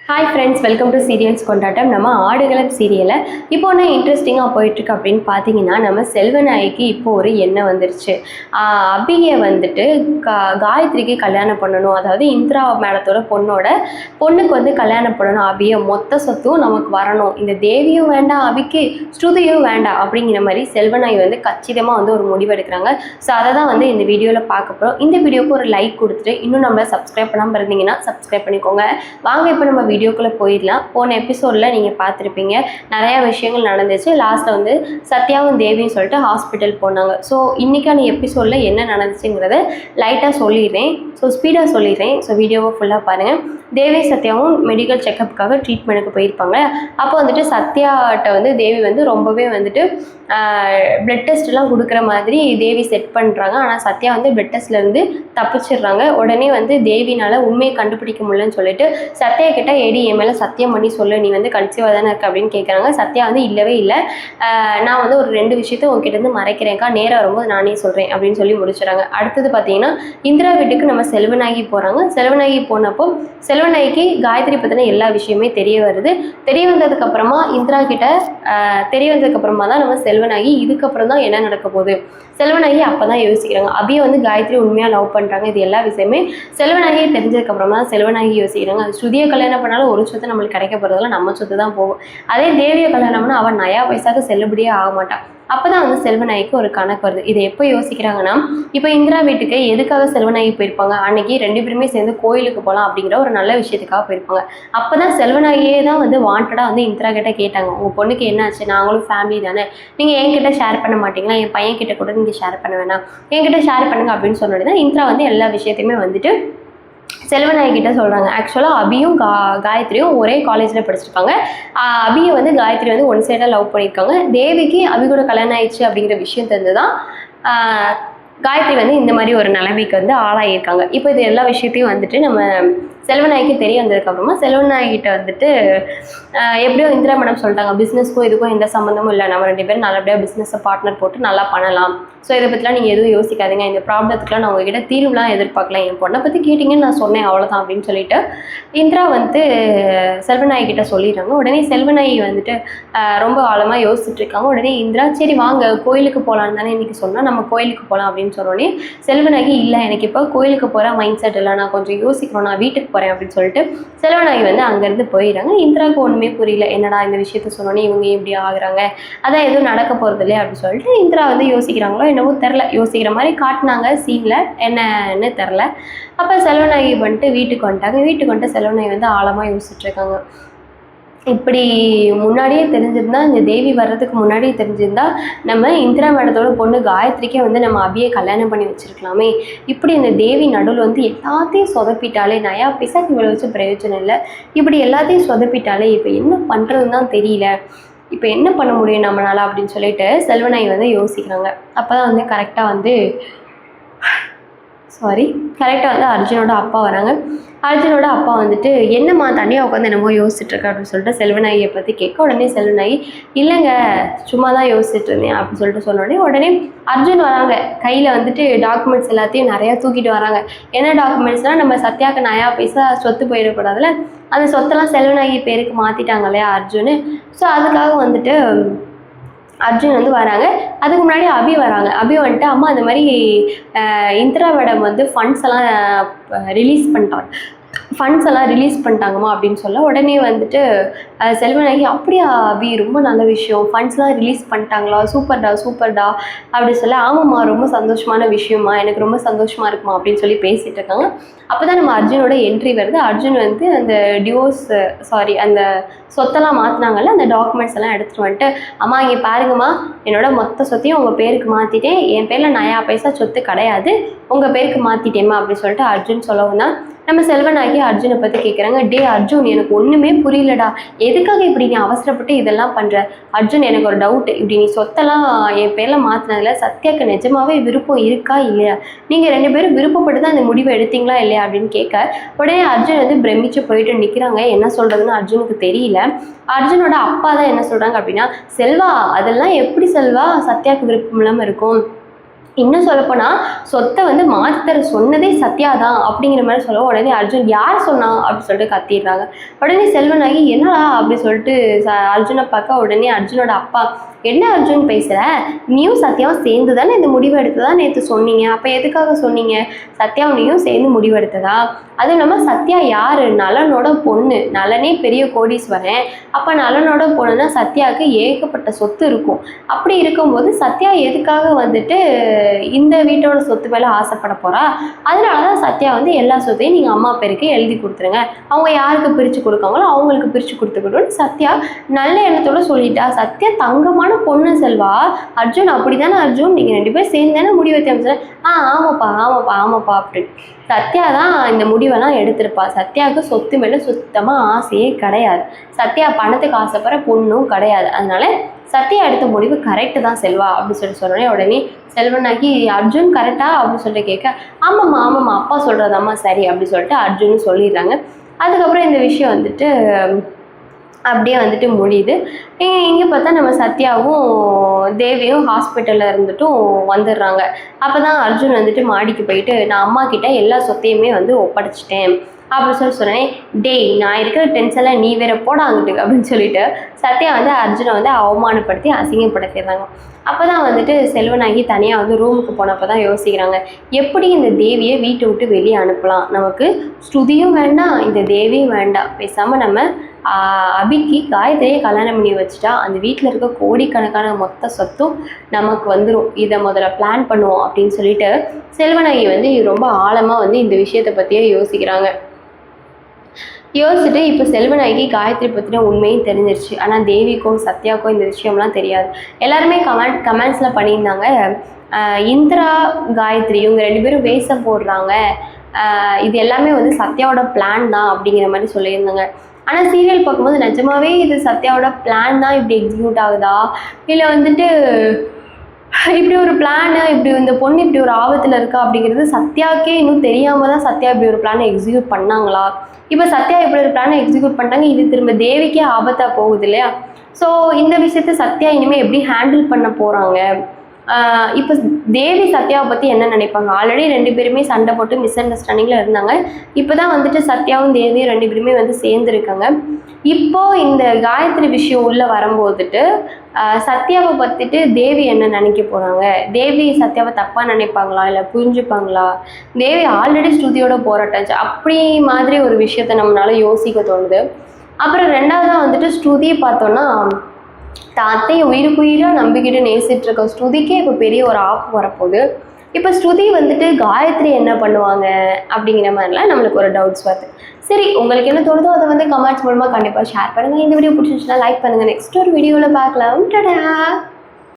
Hi friends, welcome to serials கொண்டாட்டம். நம்ம ஆடுகளம் சீரியலை இப்போ என்ன இன்ட்ரெஸ்டிங்காக போயிட்டுருக்கு அப்படின்னு பார்த்தீங்கன்னா, நம்ம செல்வநாயகிக்கு இப்போ ஒரு எண்ணம் வந்துருச்சு. அபியை வந்துட்டு காயத்ரிக்கு கல்யாணம் பண்ணணும், அதாவது இந்திரா மேடத்தோட பொண்ணுக்கு வந்து கல்யாணம் பண்ணணும். அபியை மொத்த சொத்தும் நமக்கு வரணும், இந்த தேவியும் வேண்டாம், அபிக்கு ஸ்ருதியும் வேண்டாம் அப்படிங்கிற மாதிரி செல்வநாயகி வந்து கச்சிதமாக வந்து ஒரு முடிவு எடுக்கிறாங்க. ஸோ அதை தான் வந்து இந்த வீடியோவில் பார்க்க போகிறோம். இந்த வீடியோவுக்கு ஒரு லைக் கொடுத்துட்டு இன்னும் நம்மளை சப்ஸ்கிரைப் பண்ணாமல் இருந்தீங்கன்னா சப்ஸ்கிரைப் பண்ணிக்கோங்க. வாங்க இப்போ நம்ம வீடியோக்குள்ளே போயிடலாம். போன எபிசோடில் நீங்கள் பார்த்துருப்பீங்க, நிறையா விஷயங்கள் நடந்துச்சு. லாஸ்ட்டில் வந்து சத்யாவும் தேவியும் சொல்லிட்டு ஹாஸ்பிட்டல் போனாங்க. ஸோ இன்றைக்கான எபிசோடில் என்ன நடந்துச்சுங்கிறத லைட்டாக சொல்லிடுறேன். ஸோ ஸ்பீடாக சொல்லிடுறேன். ஸோ வீடியோவை ஃபுல்லாக பாருங்கள். தேவி சத்யாவும் மெடிக்கல் செக்கப்புக்காக ட்ரீட்மெண்ட்டுக்கு போயிருப்பாங்க. அப்போ வந்துட்டு சத்யாட்ட வந்து தேவி வந்து ரொம்பவே வந்துட்டு பிளட் டெஸ்ட்லாம் கொடுக்குற மாதிரி தேவி செட் பண்ணுறாங்க. ஆனால் சத்யா வந்து பிளட் டெஸ்ட்லேருந்து தப்பிச்சிடுறாங்க. உடனே வந்து தேவினால் உண்மையை கண்டுபிடிக்க முடியலன்னு சொல்லிட்டு சத்யா கிட்ட ஏடி என் மேலே சத்தியம் பண்ணி சொல்லு, நீ வந்து கன்சீவாக தானே இருக்கு அப்படின்னு கேட்குறாங்க. சத்யா வந்து இல்லவே இல்லை, நான் வந்து ஒரு 2 விஷயத்த உங்ககிட்ட மறைக்கிறேன்க்கா, நேராக வரும்போது நானே சொல்கிறேன் அப்படின்னு சொல்லி முடிச்சுறாங்க. அடுத்தது பார்த்தீங்கன்னா, இந்திரா வீட்டுக்கு நம்ம செல்வநாயகி போகிறாங்க. செல்வநாயகி போனப்போ செல்வநாயகிக்கு காயத்ரி பற்றின எல்லா விஷயமே தெரிய வருது. தெரிய வந்ததுக்கப்புறமா இந்திரா கிட்ட தெரிய வந்ததுக்கப்புறமா தான் நம்ம செல்வநாயகி இதுக்கப்புறம் தான் என்ன நடக்க போகுது, செல்வநாயகி அப்போ தான் யோசிக்கிறாங்க. அபியை வந்து காயத்ரி உண்மையாக லவ் பண்ணுறாங்க. இது எல்லா விஷயமே செல்வநாயகி தெரிஞ்சதுக்கப்புறமா தான் செல்வநாயகி யோசிக்கிறாங்க. அது ஸ்ருதியை கல்யாணம் பண்ணாலும் ஒரு சொத்து நம்மளுக்கு கிடைக்க போகிறதுல நம்ம சொத்து தான் போகும். அதே தேவியை கல்யாணம் பண்ணால் அவன் நயா பைசாவுக்கு செல்லுபடியே ஆக மாட்டான். அப்போ தான் வந்து செல்வநாயகிக்கு ஒரு கணக்கு வருது. இதை எப்போ யோசிக்கிறாங்கன்னா, இப்போ இந்திரா வீட்டுக்கு எதுக்காக செல்வநாயகி போயிருப்பாங்க, அன்னைக்கு 2 பேருமே சேர்ந்து கோயிலுக்கு போகலாம் அப்படிங்கிற ஒரு நல்ல விஷயத்துக்காக போயிருப்பாங்க. அப்போ தான் செல்வநாயகியே தான் வந்து வாண்டடாக வந்து இந்திரா கிட்ட கேட்டாங்க, உங்கள் பொண்ணுக்கு என்ன ஆச்சு, நாங்களும் ஃபேமிலி தானே, நீங்கள் என்கிட்ட ஷேர் பண்ண மாட்டீங்களா, என் பையன் கிட்ட கூட நீங்கள் ஷேர் பண்ண வேணாம், என்கிட்ட ஷேர் பண்ணுங்க அப்படின்னு சொன்னோடனே தான் இந்திரா வந்து எல்லா விஷயத்தையுமே வந்துட்டு செல்வநாயகிட்ட சொல்கிறாங்க. ஆக்சுவலாக அபியும் காயத்ரியும் ஒரே காலேஜில் படிச்சிருப்பாங்க. அபியை வந்து காயத்ரி வந்து ஒன் சைடாக லவ் பண்ணியிருக்காங்க. தேவிக்கு அபி கூட கல்யாணம் ஆயிடுச்சு அப்படிங்கிற விஷயம் தெரிஞ்சு தான் காயத்ரி வந்து இந்த மாதிரி ஒரு நிலைமைக்கு வந்து ஆளாகியிருக்காங்க. இப்போ இது எல்லா விஷயத்தையும் வந்துட்டு நம்ம செல்வநாயகிக்கு தெரிய வந்ததுக்கப்புறமா செல்வநாயகிட்ட வந்துட்டு எப்படியோ இந்திரா மேடம் சொல்லிட்டாங்க, பிஸ்னஸ்க்கும் இதுக்கும் எந்த சம்மந்தமும் இல்லை, நம்ம 2 பேரும் நல்லபடியாக பிஸ்னஸை பார்ட்னர் போட்டு நல்லா பண்ணலாம். ஸோ இதை பற்றிலாம் நீங்கள் எதுவும் யோசிக்காதீங்க, இந்த ப்ராப்ளத்துக்குலாம் நான் உங்ககிட்ட தீர்வுலாம் எதிர்பார்க்கலாம், என் பொண்ணை பற்றி கேட்டிங்கன்னு நான் சொன்னேன் அவ்வளோதான் அப்படின்னு சொல்லிட்டு இந்திரா வந்து செல்வநாயகிட்ட சொல்லிடுறாங்க. உடனே செல்வநாயகி வந்துட்டு ரொம்ப ஆழமாக யோசிச்சுட்டு இருக்காங்க. உடனே இந்திரா சரி வாங்க கோயிலுக்கு போகலான்னு தானே இன்றைக்கி சொன்னால், நம்ம கோயிலுக்கு போகலாம் அப்படின்னு சொன்னோடனே செல்வநாயகி இல்லை, எனக்கு இப்போ கோயிலுக்கு போகிற மைண்ட் செட் இல்லை, நான் கொஞ்சம் யோசிக்கிறோம், நான் வீட்டுக்கு போகிறேன் அப்படின்னு சொல்லிட்டு செல்வநாயகி வந்து அங்கேருந்து போயிடுறாங்க. இந்திராவுக்கு ஒன்றுமே புரியல, என்னடா இந்த விஷயத்த சொன்னோன்னே இவங்க எப்படி ஆகுறாங்க, அதான் எதுவும் நடக்க போகிறது இல்லையா அப்படின்னு சொல்லிட்டு இந்திரா வந்து யோசிக்கிறாங்களோ என்னவோ தெரில, யோசிக்கிற மாதிரி காட்டினாங்க சீனில், என்னன்னு தெரில. அப்போ செல்வநாயகி வந்துட்டு வீட்டுக்கு வந்துட்டாங்க. வீட்டுக்கு வந்துட்டு செல்வநாயகி வந்து ஆழமாக யோசிச்சுட்ருக்காங்க. இப்படி முன்னாடியே தெரிஞ்சிருந்தா, இந்த தேவி வர்றதுக்கு முன்னாடியே தெரிஞ்சிருந்தா நம்ம இந்திரா மேடத்தோட பொண்ணு காயத்ரிக்கே வந்து நம்ம அபியை கல்யாணம் பண்ணி வச்சுருக்கலாமே. இப்படி இந்த தேவி நடுவில் வந்து எல்லாத்தையும் சொதப்பிட்டாலே, நயா பைசாக்கு இவ்வளோ வச்சு பிரயோஜனம் இல்லை, இப்படி எல்லாத்தையும் சொதப்பிட்டாலே இப்போ என்ன பண்ணுறதுன்னு தான் தெரியல, இப்போ என்ன பண்ண முடியும் நம்மளால் அப்படின்னு சொல்லிட்டு செல்வநாயகி வந்து யோசிக்கிறாங்க. அப்போ தான் வந்து கரெக்டாக வந்து அர்ஜுனோட அப்பா வராங்க. அர்ஜுனோட அப்பா வந்துட்டு என்னம்மா தனியாக உட்காந்து என்னமோ யோசிச்சுட்ருக்க அப்படின்னு சொல்லிட்டு செல்வநாயகியை பற்றி கேட்க, உடனே செல்வநாயகி இல்லைங்க சும்மா தான் யோசிச்சுட்டு இருந்தேன் அப்படின்னு சொல்லிட்டு சொன்னோடனே உடனே அர்ஜுன் வராங்க. கையில் வந்துட்டு டாக்குமெண்ட்ஸ் எல்லாத்தையும் நிறையா தூக்கிட்டு வராங்க. என்ன டாக்குமெண்ட்ஸ்னால், நம்ம சத்யாவுக்கு நயா பைசா சொத்து போயிடக்கூடாதுல, அந்த சொத்தெல்லாம் செல்வநாயகி பேருக்கு மாற்றிட்டாங்க இல்லையா அர்ஜுனு. ஸோ அதுக்காக வந்துட்டு அர்ஜுன் வந்து வராங்க. அதுக்கு முன்னாடி அபி வராங்க. அபி வந்துட்டு அம்மா இந்த மாதிரி இந்திரா மேடம் வந்து ஃபண்ட்ஸ் எல்லாம் ரிலீஸ் பண்ணிட்டாங்கம்மா அப்படின்னு சொல்ல, உடனே வந்துட்டு செல்வநாயகி அப்படியா அபி, ரொம்ப நல்ல விஷயம், ஃபண்ட்ஸ்லாம் ரிலீஸ் பண்ணிட்டாங்களா, சூப்பர்டா அப்படி சொல்ல, ஆமாம்மா ரொம்ப சந்தோஷமான விஷயமா, எனக்கு ரொம்ப சந்தோஷமாக இருக்குமா அப்படின்னு சொல்லி பேசிகிட்டு இருக்காங்க. அப்போ தான் நம்ம அர்ஜுனோட என்ட்ரி வருது. அர்ஜுன் வந்து அந்த அந்த சொத்தெல்லாம் மாற்றினாங்கல்ல, அந்த டாக்குமெண்ட்ஸ் எல்லாம் எடுத்துகிட்டு வந்துட்டு அம்மா இங்கே பாருங்கம்மா, என்னோட மொத்த சொத்தையும் உங்கள் பேருக்கு மாற்றிட்டேன், என் பேரில் நயா பைசா சொத்து கிடையாது, உங்கள் பேருக்கு மாற்றிட்டேம்மா அப்படி சொல்லிட்டு அர்ஜுன் சொல்லவும் தான் நம்ம செல்வநாயகி அர்ஜுனை பற்றி கேட்குறாங்க. டே அர்ஜுன், எனக்கு ஒன்றுமே புரியலடா, எதுக்காக இப்படி நீ அவசரப்பட்டு இதெல்லாம் பண்ணுற? அர்ஜுன், எனக்கு ஒரு டவுட்டு, இப்படி நீ சொத்தெல்லாம் என் பேரில் மாற்றினதுல சத்யாவுக்கு நிஜமாவே விருப்பம் இருக்கா இல்லையா, நீங்கள் 2 பேரும் விருப்பப்பட்டு தான் அந்த முடிவை எடுத்தீங்களா இல்லையா அப்படின்னு கேட்க, உடனே அர்ஜுன் வந்து பிரமிச்சு போயிட்டு நிற்கிறாங்க. என்ன சொல்கிறதுன்னு அர்ஜுனுக்கு தெரியல. அர்ஜுனோட அப்பா தான் என்ன சொல்கிறாங்க அப்படின்னா, செல்வா அதெல்லாம் எப்படி செல்வா சத்யாவுக்கு விருப்பம் இல்லாமல் இருக்கும், இன்னும் சொல்லப்போனால் சொத்தை வந்து மாற்றித்தர சொன்னதே சத்யா தான் அப்படிங்கிற மாதிரி சொல்லுவோம். உடனே அர்ஜுன் யார் சொன்னா அப்படின்னு சொல்லிட்டு கத்திடுறாங்க. உடனே செல்வனாகி என்னடா அப்படி சொல்லிட்டு அர்ஜுனை பார்க்க உடனே அர்ஜுனோட அப்பா என்ன அர்ஜுன் பேசுகிற, நீயும் சத்யாவும் சேர்ந்து தானே இந்த முடிவு எடுத்ததா நேற்று சொன்னீங்க, அப்போ எதுக்காக சொன்னீங்க, சத்யாவுனையும் சேர்ந்து முடிவெடுத்ததா, அதுவும் இல்லாமல் சத்யா யார், நலனோட பொண்ணு, நலனே பெரிய கோடீஸ்வரன், அப்போ நலனோட பொண்ணுன்னா சத்யாவுக்கு ஏகப்பட்ட சொத்து இருக்கும். அப்படி இருக்கும்போது சத்யா எதுக்காக வந்துட்டு இந்த வீட்டோட சொத்து மேலே ஆசைப்பட போகிறா, அதனால தான் சத்யா வந்து எல்லா சொத்தையும் நீங்கள் அம்மா பேருக்கு எழுதி கொடுத்துருங்க, அவங்க யாருக்கு பிரித்து கொடுக்காங்களோ அவங்களுக்கு பிரித்து கொடுத்துக்கிட்டோன்னு சத்யா நல்ல எண்ணத்தோடு சொல்லிட்டா. சத்யா தங்கமான பொண்ணு செல்வா. அர்ஜுன் அப்படி தானே அர்ஜுன், நீங்கள் 2 பேரும் சேர்ந்து தானே முடிவு வைக்க ஆமாப்பா அப்படின்னு சத்யா தான் இந்த முடிவெல்லாம் எடுத்திருப்பா. சத்யாவுக்கு சொத்து மேலே சுத்தமாக ஆசையே கிடையாது. சத்யா பணத்துக்கு ஆசைப்படுற பொண்ணும் கிடையாது. அதனால சத்யா எடுத்த முடிவு கரெக்டு தான் செல்வா அப்படின்னு சொன்னோடனே உடனே செல்வனாக்கி அர்ஜுன் கரெக்டா அப்படின்னு சொல்லிட்டு கேட்க ஆமாம்மா அப்பா சொல்கிறதாம்மா சரி அப்படின்னு சொல்லிட்டு அர்ஜுன்னு சொல்லிடுறாங்க. அதுக்கப்புறம் இந்த விஷயம் வந்துட்டு அப்படியே வந்துட்டு முடியுது. இங்கே பார்த்தா நம்ம சத்யாவும் தேவியும் ஹாஸ்பிட்டலில் இருந்துட்டும் வந்துடுறாங்க. அப்போ தான் அர்ஜுன் வந்துட்டு மாடிக்கு போயிட்டு நான் அம்மா கிட்ட எல்லா சொத்தையுமே வந்து ஒப்படைச்சிட்டேன் அப்படின்னு சொன்னேன். டேய் நான் இருக்கிற டென்ஷனில் நீ வேற போட அங்கிட்டு அப்படின்னு சொல்லிட்டு சத்யா வந்து அர்ஜுனை வந்து அவமானப்படுத்தி அசிங்கப்படுத்திடுறாங்க. அப்போ தான் வந்துட்டு செல்வனாகி தனியாக வந்து ரூமுக்கு போனப்போ தான் யோசிக்கிறாங்க எப்படி இந்த தேவியை வீட்டை விட்டு வெளியே அனுப்பலாம், நமக்கு ஸ்ருதியும் வேண்டாம் இந்த தேவியும் வேண்டாம், பேசாமல் நம்ம அபிக்கு காயத்ரியை கல்யாணம் பண்ணி வச்சுட்டா அந்த வீட்டில் இருக்க கோடிக்கணக்கான மொத்த சொத்தும் நமக்கு வந்துடும், இதை முதல்ல பிளான் பண்ணுவோம் அப்படின்னு சொல்லிட்டு செல்வனாகி வந்து ரொம்ப ஆழமாக வந்து இந்த விஷயத்தை பற்றியே யோசிக்கிறாங்க. யோசிச்சுட்டு இப்போ செல்வனாகி காயத்ரி பற்றின உண்மையும் தெரிஞ்சிருச்சு. ஆனால் தேவிக்கும் சத்யாவுக்கும் இந்த விஷயம்லாம் தெரியாது. எல்லாருமே கமெண்ட்ஸில் பண்ணியிருந்தாங்க இந்திரா காயத்ரி இவங்க 2 பேரும் வேஷம் போடுறாங்க, இது எல்லாமே வந்து சத்யாவோட பிளான் தான் அப்படிங்கிற மாதிரி சொல்லியிருந்தாங்க. ஆனால் சீரியல் பார்க்கும்போது நிஜமாவே இது சத்யாவோட பிளான் தான் இப்படி எக்ஸிக்யூட் ஆகுதா, இல்லை வந்துட்டு இப்படி ஒரு பிளானு, இப்படி இந்த பொண்ணு இப்படி ஒரு ஆபத்தில் இருக்கா அப்படிங்கிறது சத்யாவுக்கே இன்னும் தெரியாமல் தான் சத்யா இப்படி ஒரு பிளானை எக்ஸிக்யூட் பண்ணாங்களா, இப்போ சத்யா இப்படி ஒரு பிளானை எக்ஸிக்யூட் பண்ணிட்டாங்க, இது திரும்ப தேவிக்கே ஆபத்தாக போகுது இல்லையா. ஸோ இந்த விஷயத்த சத்யா இனிமேல் எப்படி ஹேண்டில் பண்ண போகிறாங்க, இப்போ தேவி சத்யாவை பற்றி என்ன நினைப்பாங்க, ஆல்ரெடி 2 பேருமே சண்டை போட்டு மிஸ் அண்டர்ஸ்டாண்டிங்கில் இருந்தாங்க, இப்போ தான் வந்துட்டு சத்யாவும் தேவியும் 2 பேருமே வந்து சேர்ந்துருக்காங்க. இப்போது இந்த காயத்ரி விஷயம் உள்ளே வரும்போதுட்டு சத்யாவை பற்றிட்டு தேவி என்ன நினைக்க போகிறாங்க, தேவி சத்யாவை தப்பாக நினைப்பாங்களா இல்லை புரிஞ்சுப்பாங்களா, தேவி ஆல்ரெடி ஸ்ருதியோட போராட்டாச்சு, அப்படி மாதிரி ஒரு விஷயத்த நம்மளால யோசிக்க தோணுது. அப்புறம் 2வதாக வந்துட்டு ஸ்ருதியை பார்த்தோன்னா தாத்தையை உயிருக்குயிராக நம்பிக்கிட்டு நேசிட்டு இருக்க ஸ்ருதிக்கே இப்போ பெரிய ஒரு ஆப்பு வரப்போகுது. இப்போ ஸ்ருதி வந்துட்டு காயத்ரி என்ன பண்ணுவாங்க அப்படிங்கிற மாதிரிலாம் நம்மளுக்கு ஒரு டவுட்ஸ் வருது. சரி உங்களுக்கு என்ன தோணுதோ அதை வந்து கமெண்ட்ஸ் மூலமாக கண்டிப்பாக ஷேர் பண்ணுங்கள். இந்த வீடியோ பிடிச்சிருந்துச்சுன்னா லைக் பண்ணுங்கள். நெக்ஸ்ட் ஒரு வீடியோவில் பார்க்கலாம். டடா.